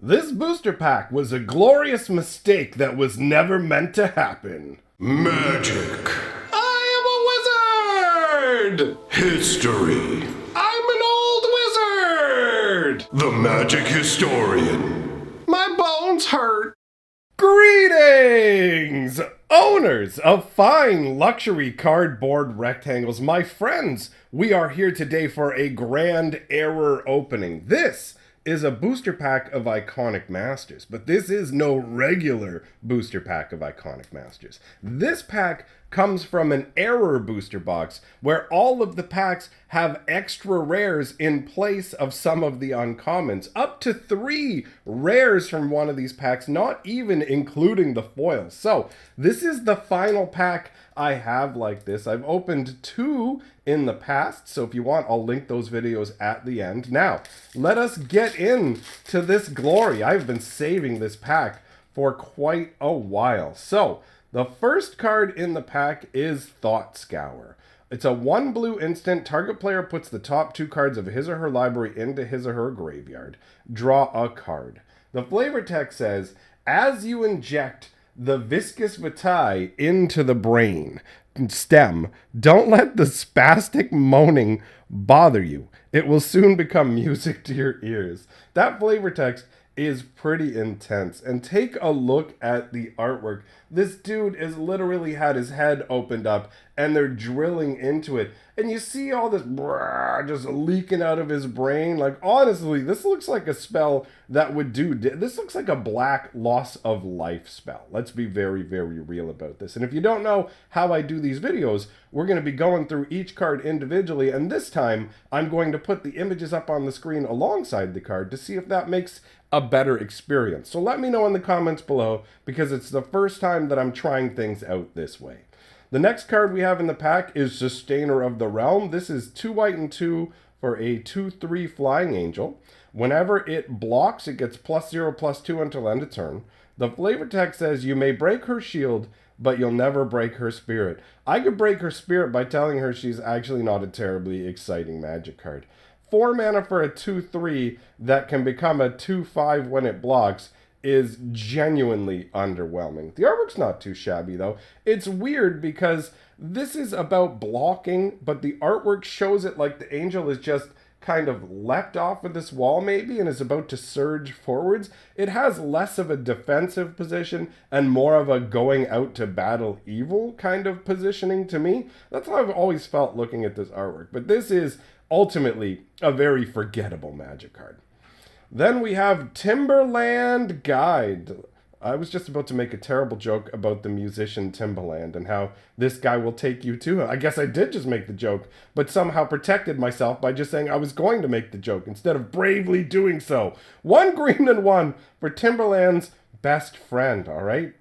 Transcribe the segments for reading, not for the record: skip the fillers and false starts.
This booster pack was a glorious mistake that was never meant to happen. Magic. I am a wizard! History. I'm an old wizard! The magic historian. My bones hurt. Greetings! Owners of fine luxury cardboard rectangles, my friends, we are here today for a grand error opening. This is a booster pack of Iconic Masters, but this is no regular booster pack of Iconic Masters. This pack comes from an error booster box where all of the packs have extra rares in place of some of the uncommons. Up to 3 rares from one of these packs, not even including the foils. So this is the final pack I have like this. I've opened 2 in the past, so if you want, I'll link those videos at the end. Now, let us get into this glory. I've been saving this pack for quite a while. So, the first card in the pack is Thought Scour. It's a 1 blue instant. Target player puts the top 2 cards of his or her library into his or her graveyard. Draw a card. The flavor text says, as you inject the viscous vitae into the brain stem, don't let the spastic moaning bother you. It will soon become music to your ears. That flavor text is pretty intense. And take a look at the artwork. This dude is literally had his head opened up and they're drilling into it. And you see all this just leaking out of his brain. Like, honestly, this looks like a spell that would do... This looks like a black loss of life spell. Let's be very, very real about this. And if you don't know how I do these videos, we're going to be going through each card individually. And this time, I'm going to put the images up on the screen alongside the card to see if that makes a better experience. So let me know in the comments below, because it's the first time that I'm trying things out this way. The next card we have in the pack is Sustainer of the Realm. This is 2 white and 2 for a 2/3 flying angel. Whenever it blocks, it gets +0/+2 until end of turn. The flavor text says you may break her shield, but you'll never break her spirit. I could break her spirit by telling her she's actually not a terribly exciting magic card. 4 mana for a 2/3 that can become a 2/5 when it blocks is genuinely underwhelming. The artwork's not too shabby though. It's weird because this is about blocking, but the artwork shows it like the angel is just kind of leapt off of this wall maybe and is about to surge forwards. It has less of a defensive position and more of a going out to battle evil kind of positioning to me. That's how I've always felt looking at this artwork. But this is ultimately a very forgettable magic card. Then we have Timberland Guide. I was just about to make a terrible joke about the musician Timbaland and how this guy will take you to him. I guess I did just make the joke, but somehow protected myself by just saying I was going to make the joke instead of bravely doing so. 1 green and 1 for Timberland's best friend, all right?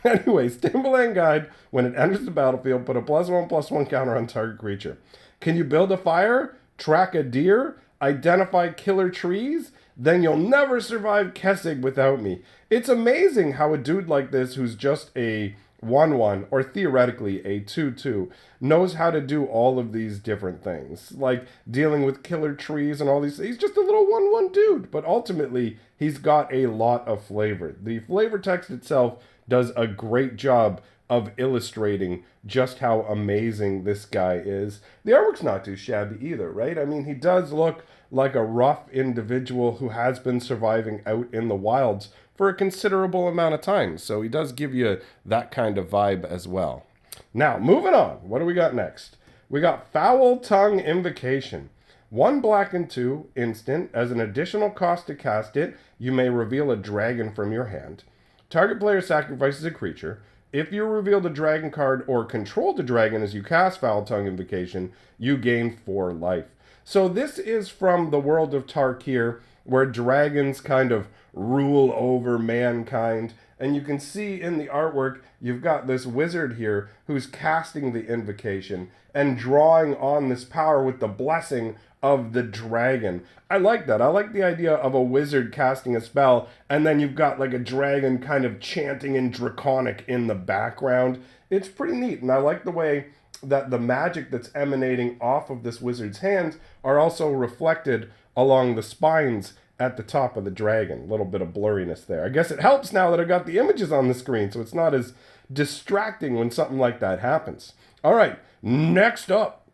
Anyways, Timberland Guide, when it enters the battlefield, put a +1/+1 counter on target creature. Can you build a fire, track a deer, identify killer trees? Then you'll never survive Kessig without me. It's amazing how a dude like this, who's just a 1/1, or theoretically a 2/2, knows how to do all of these different things. Like dealing with killer trees and all these. He's just a little 1/1 dude, but ultimately he's got a lot of flavor. The flavor text itself does a great job of illustrating just how amazing this guy is. The artwork's not too shabby either, right? I mean, he does look like a rough individual who has been surviving out in the wilds for a considerable amount of time. So he does give you that kind of vibe as well. Now, moving on. What do we got next? We got Foul Tongue Invocation. 1 black and 2 instant. As an additional cost to cast it, you may reveal a dragon from your hand. Target player sacrifices a creature. If you reveal the dragon card or control the dragon as you cast Foul Tongue Invocation, you gain 4 life. So this is from the world of Tarkir, where dragons kind of rule over mankind. And you can see in the artwork, you've got this wizard here who's casting the invocation and drawing on this power with the blessing of the dragon. I like that. I like the idea of a wizard casting a spell, and then you've got like a dragon kind of chanting in Draconic in the background. It's pretty neat, and I like the way that the magic that's emanating off of this wizard's hands are also reflected along the spines at the top of the dragon. A little bit of blurriness there. I guess it helps now that I've got the images on the screen, so it's not as distracting when something like that happens. All right, next up,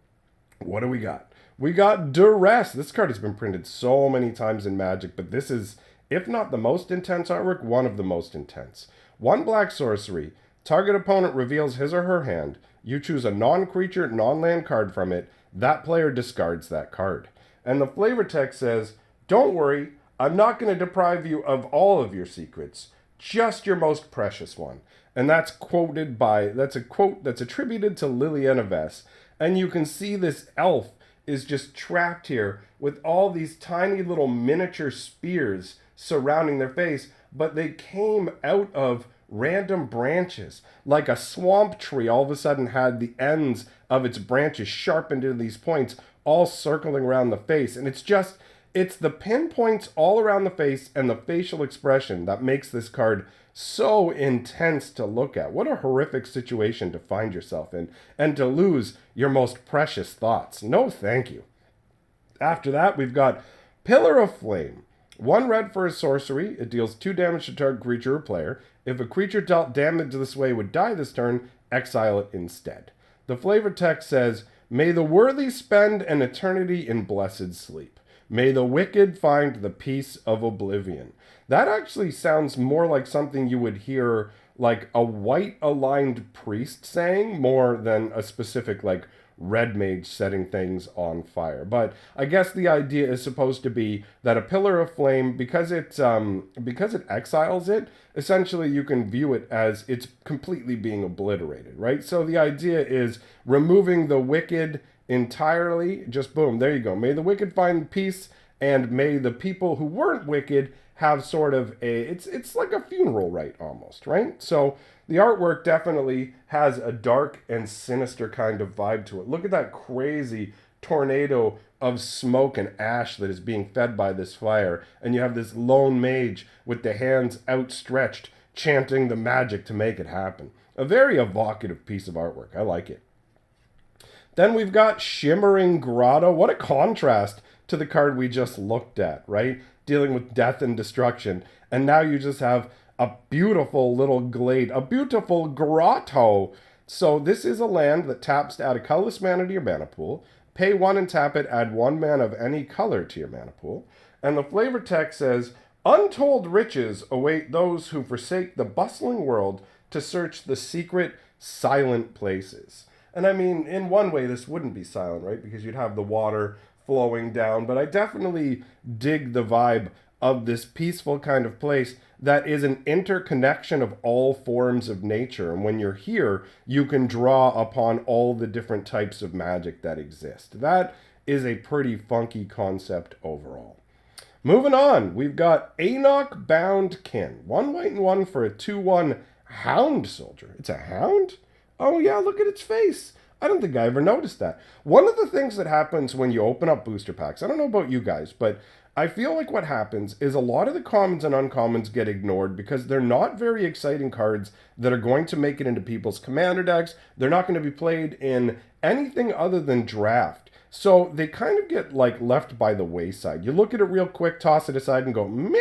what do we got? We got Duress. This card has been printed so many times in Magic, but this is, if not the most intense artwork, one of the most intense. 1 black sorcery. Target opponent reveals his or her hand. You choose a non-creature, non-land card from it. That player discards that card. And the flavor text says, don't worry, I'm not going to deprive you of all of your secrets, just your most precious one. And that's quoted by, that's a quote that's attributed to Liliana Vess. And you can see this elf is just trapped here with all these tiny little miniature spears surrounding their face, but they came out of random branches. Like a swamp tree all of a sudden had the ends of its branches sharpened into these points, all circling around the face. And it's the pinpoints all around the face and the facial expression that makes this card so intense to look at. What a horrific situation to find yourself in, and to lose your most precious thoughts. No thank you. After that, we've got Pillar of Flame. 1 red for a sorcery. It deals 2 damage to target creature or player. If a creature dealt damage this way would die this turn, exile it instead. The flavor text says, may the worthy spend an eternity in blessed sleep. May the wicked find the peace of oblivion. That actually sounds more like something you would hear like a white-aligned priest saying, more than a specific like red mage setting things on fire. But I guess the idea is supposed to be that a pillar of flame, because it exiles it, essentially you can view it as it's completely being obliterated, right? So the idea is removing the wicked entirely. Just boom, there you go. May the wicked find peace, and may the people who weren't wicked have sort of it's like a funeral rite almost, right? So the artwork definitely has a dark and sinister kind of vibe to it. Look at that crazy tornado of smoke and ash that is being fed by this fire, and you have this lone mage with the hands outstretched chanting the magic to make it happen. A very evocative piece of artwork. I like it. Then we've got Shimmering Grotto. What a contrast to the card we just looked at, right? Dealing with death and destruction. And now you just have a beautiful little glade, a beautiful grotto. So this is a land that taps to add a colorless mana to your mana pool. Pay 1 and tap it, add 1 mana of any color to your mana pool. And the flavor text says, untold riches await those who forsake the bustling world to search the secret, silent places. And I mean, in one way, this wouldn't be silent, right? Because you'd have the water flowing down. But I definitely dig the vibe of this peaceful kind of place that is an interconnection of all forms of nature. And when you're here, you can draw upon all the different types of magic that exist. That is a pretty funky concept overall. Moving on, we've got Enoch Bound Kin. 1 white and 1 for a 2/1 Hound Soldier. It's a hound? Oh yeah, look at its face. I don't think I ever noticed that. One of the things that happens when you open up booster packs, I don't know about you guys, but I feel like what happens is a lot of the commons and uncommons get ignored because they're not very exciting cards that are going to make it into people's commander decks. They're not going to be played in anything other than draft. So they kind of get like left by the wayside. You look at it real quick, toss it aside and go, meh,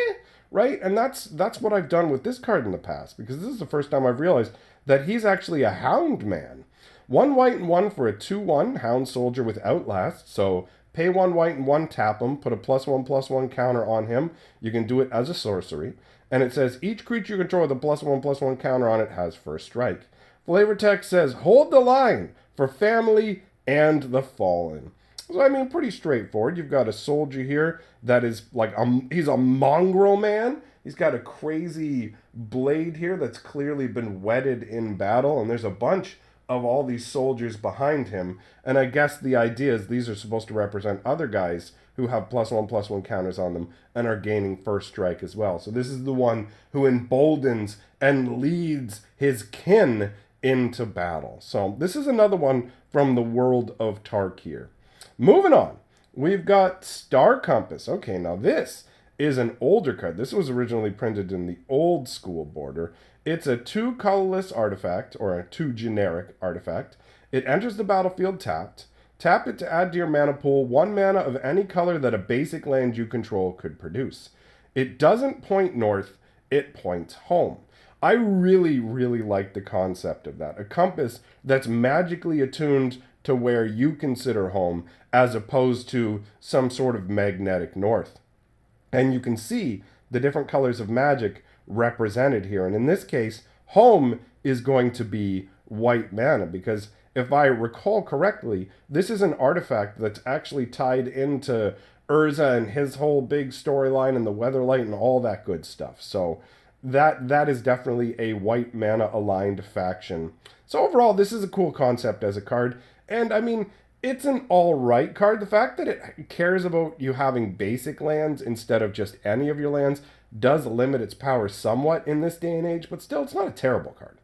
right? And that's what I've done with this card in the past, because this is the first time I've realized that he's actually a hound man. 1 white and 1 for a 2/1 Hound Soldier with Outlast. So pay 1 white and 1, tap him, put a +1/+1 counter on him. You can do it as a sorcery. And it says each creature you control with a +1/+1 counter on it has first strike. Flavor text says hold the line for family and the fallen. So I mean, pretty straightforward. You've got a soldier here that is like he's a mongrel man. He's got a crazy blade here that's clearly been whetted in battle, and there's a bunch of all these soldiers behind him. And I guess the idea is these are supposed to represent other guys who have +1/+1 counters on them and are gaining first strike as well. So this is the one who emboldens and leads his kin into battle. So this is another one from the world of Tarkir. Moving on, we've got Star Compass. Okay, now this is an older card. This was originally printed in the old school border. It's a 2 colorless artifact, or a 2 generic artifact. It enters the battlefield tapped. Tap it to add to your mana pool 1 mana of any color that a basic land you control could produce. It doesn't point north, it points home. I really, really like the concept of that. A compass that's magically attuned to where you consider home as opposed to some sort of magnetic north. And you can see the different colors of magic represented here. And in this case, home is going to be white mana because if I recall correctly, this is an artifact that's actually tied into Urza and his whole big storyline and the Weatherlight and all that good stuff. So that is definitely a white mana aligned faction. So overall, this is a cool concept as a card. And I mean, it's an alright card. The fact that it cares about you having basic lands instead of just any of your lands does limit its power somewhat in this day and age, but still, it's not a terrible card.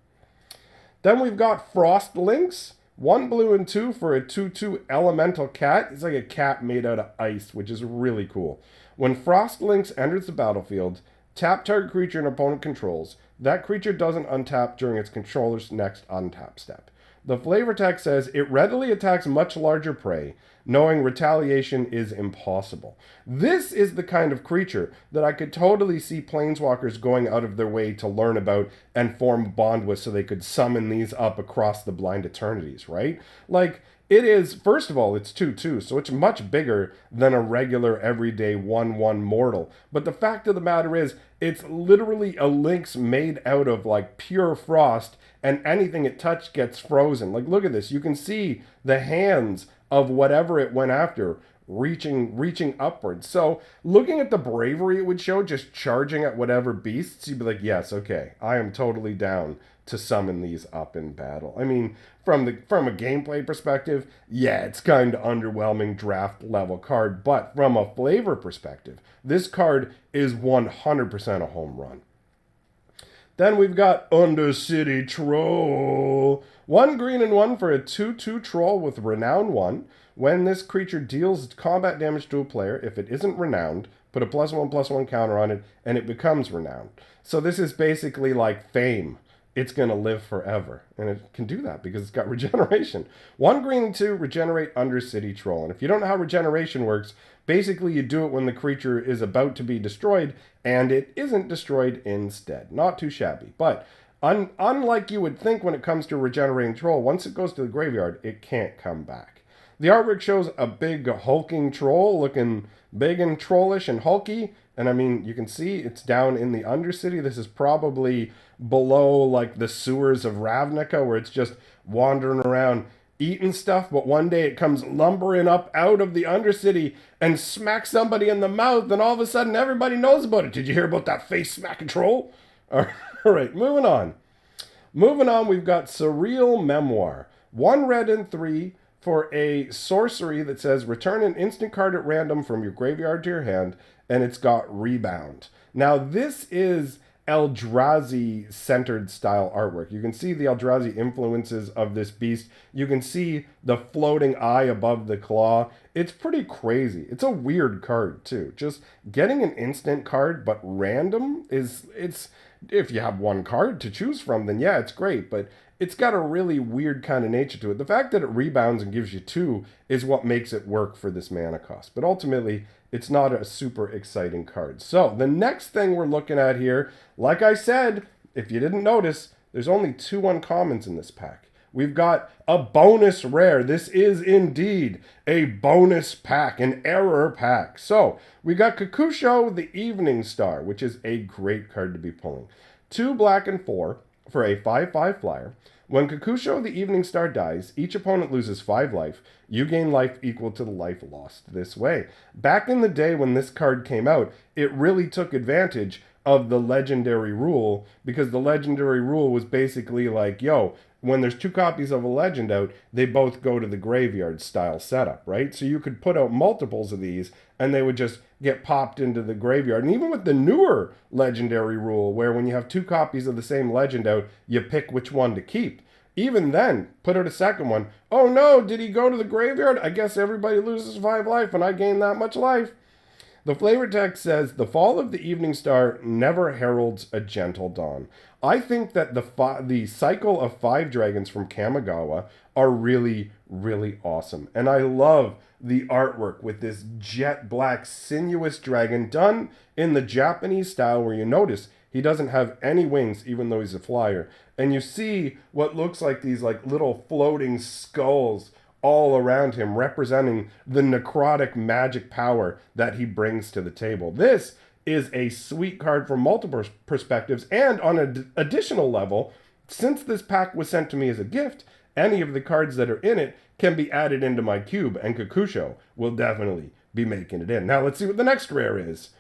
Then we've got Frost Lynx. 1 blue and 2 for a 2/2 elemental cat. It's like a cat made out of ice, which is really cool. When Frost Lynx enters the battlefield, tap target creature an opponent controls. That creature doesn't untap during its controller's next untap step. The flavor text says it readily attacks much larger prey, knowing retaliation is impossible. This is the kind of creature that I could totally see planeswalkers going out of their way to learn about and form a bond with so they could summon these up across the blind eternities, right? Like, it is, first of all, it's 2/2, so it's much bigger than a regular everyday 1/1 mortal. But the fact of the matter is, it's literally a lynx made out of like pure frost, and anything it touched gets frozen. Like, look at this. You can see the hands of whatever it went after reaching upwards. So looking at the bravery it would show just charging at whatever beasts, you'd be like, yes, okay, I am totally down to summon these up in battle. I mean, from a gameplay perspective, yeah, it's kind of underwhelming draft level card, but from a flavor perspective, this card is 100% a home run. Then we've got Undercity Troll. 1 green and 1 for a 2/2 troll with Renown 1. When this creature deals combat damage to a player, if it isn't renowned, put a +1/+1 counter on it, and it becomes renowned. So this is basically like Fame. It's going to live forever. And it can do that because it's got regeneration. 1 green and 2, regenerate Undercity Troll. And if you don't know how regeneration works, basically you do it when the creature is about to be destroyed, and it isn't destroyed instead. Not too shabby. But unlike you would think when it comes to regenerating troll, once it goes to the graveyard, it can't come back. The artwork shows a big hulking troll looking big and trollish and hulky. And I mean, you can see it's down in the Undercity. This is probably below like the sewers of Ravnica where it's just wandering around eating stuff. But one day it comes lumbering up out of the Undercity and smacks somebody in the mouth. And all of a sudden everybody knows about it. Did you hear about that face smacking troll? All right, moving on. Moving on, we've got Surreal Memoir. 1 red and 3 for a sorcery that says return an instant card at random from your graveyard to your hand, and it's got Rebound. Now, this is Eldrazi centered style artwork. You can see the Eldrazi influences of this beast. You can see the floating eye above the claw. It's pretty crazy. It's a weird card too. Just getting an instant card but random it's if you have one card to choose from, then yeah, it's great, but it's got a really weird kind of nature to it. The fact that it rebounds and gives you 2 is what makes it work for this mana cost. But ultimately, it's not a super exciting card. So, the next thing we're looking at here, like I said, if you didn't notice, there's only 2 uncommons in this pack. We've got a bonus rare. This is indeed a bonus pack, an error pack. So, we got Kakusho the Evening Star, which is a great card to be pulling. 2 black and 4 for a 5/5 flyer. When Kakusho the Evening Star dies, each opponent loses 5 life. You gain life equal to the life lost this way. Back in the day when this card came out, it really took advantage of the legendary rule, because the legendary rule was basically like, yo, when there's 2 copies of a legend out, they both go to the graveyard style setup, right? So you could put out multiples of these and they would just get popped into the graveyard. And even with the newer legendary rule, where when you have 2 copies of the same legend out, you pick which one to keep. Even then, put out a second one. Oh no, did he go to the graveyard? I guess everybody loses 5 life and I gain that much life. The flavor text says, the fall of the Evening Star never heralds a gentle dawn. I think that the cycle of 5 dragons from Kamigawa are really, really awesome. And I love the artwork with this jet black sinuous dragon done in the Japanese style, where you notice he doesn't have any wings, even though he's a flyer. And you see what looks like these like little floating skulls all around him, representing the necrotic magic power that he brings to the table. This is a sweet card from multiple perspectives, and on an additional level, since this pack was sent to me as a gift, any of the cards that are in it can be added into my cube, and Kakusho will definitely be making it in. Now let's see what the next rare is.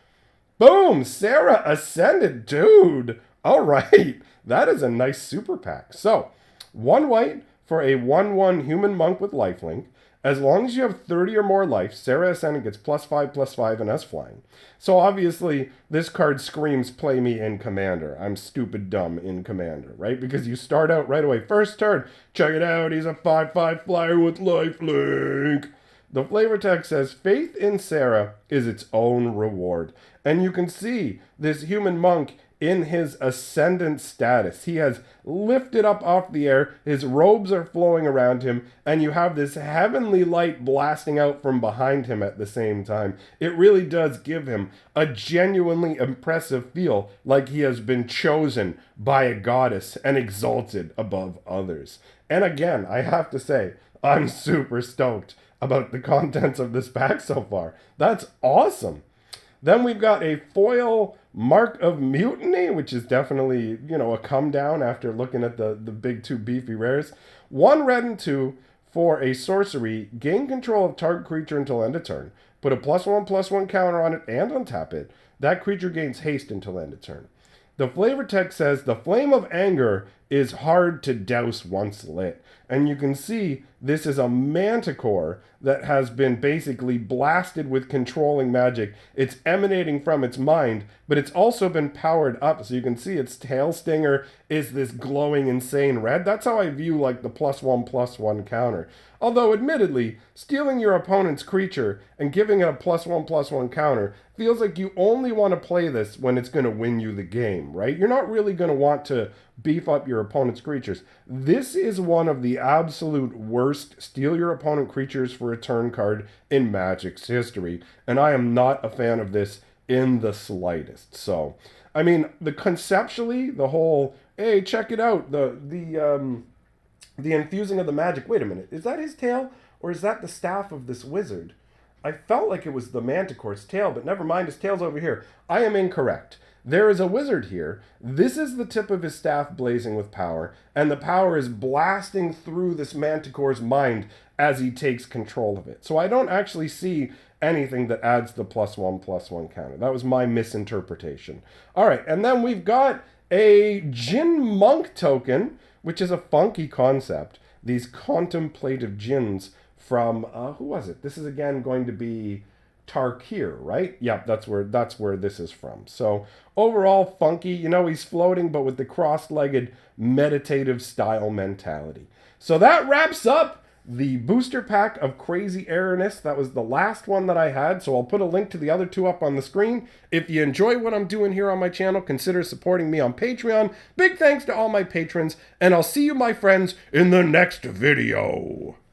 Boom! Sarah Ascended, dude! Alright, that is a nice super pack. So, 1 white for a 1/1 human monk with lifelink. As long as you have 30 or more life, Sarah Ascended gets +5/+5 and has flying. So obviously, this card screams play me in Commander. I'm stupid dumb in Commander, right? Because you start out right away. First turn, check it out, he's a 5/5 flyer with lifelink. The flavor text says, faith in Sarah is its own reward. And you can see this human monk in his ascendant status. He has lifted up off the air, his robes are flowing around him, and you have this heavenly light blasting out from behind him at the same time. It really does give him a genuinely impressive feel, like he has been chosen by a goddess and exalted above others. And again, I have to say, I'm super stoked about the contents of this pack so far. That's awesome. Then we've got a foil Mark of Mutiny, which is definitely, a come down after looking at the big 2 beefy rares. 1 red and 2 for a sorcery. Gain control of target creature until end of turn. Put a +1/+1 counter on it and untap it. That creature gains haste until end of turn. The flavor text says, the flame of anger is hard to douse once lit. And you can see this is a manticore that has been basically blasted with controlling magic. It's emanating from its mind, but it's also been powered up. So you can see its tail stinger is this glowing, insane red. That's how I view like the +1/+1 counter. Although admittedly, stealing your opponent's creature and giving it a +1/+1 counter feels like you only want to play this when it's going to win you the game, right? You're not really going to want to beef up your opponent's creatures. This is one of the absolute worst steal your opponent creatures for a turn card in Magic's history, and I am not a fan of this in the slightest. So, I mean, conceptually, the whole, hey, check it out, the infusing of the magic. Wait a minute, is that his tail, or is that the staff of this wizard? I felt like it was the manticore's tail, but never mind, his tail's over here. I am incorrect. There is a wizard here. This is the tip of his staff blazing with power, and the power is blasting through this manticore's mind as he takes control of it. So I don't actually see anything that adds the +1/+1 counter. That was my misinterpretation. All right, and then we've got a Jinn Monk token, which is a funky concept. These contemplative djinns from, who was it? This is again going to be Tarkir, right? Yep, that's where this is from. So overall funky, he's floating, but with the cross-legged meditative style mentality. So that wraps up the booster pack of Crazy Airness. That was the last one that I had, so I'll put a link to the other 2 up on the screen. If you enjoy what I'm doing here on my channel, consider supporting me on Patreon. Big thanks to all my patrons, and I'll see you, my friends, in the next video.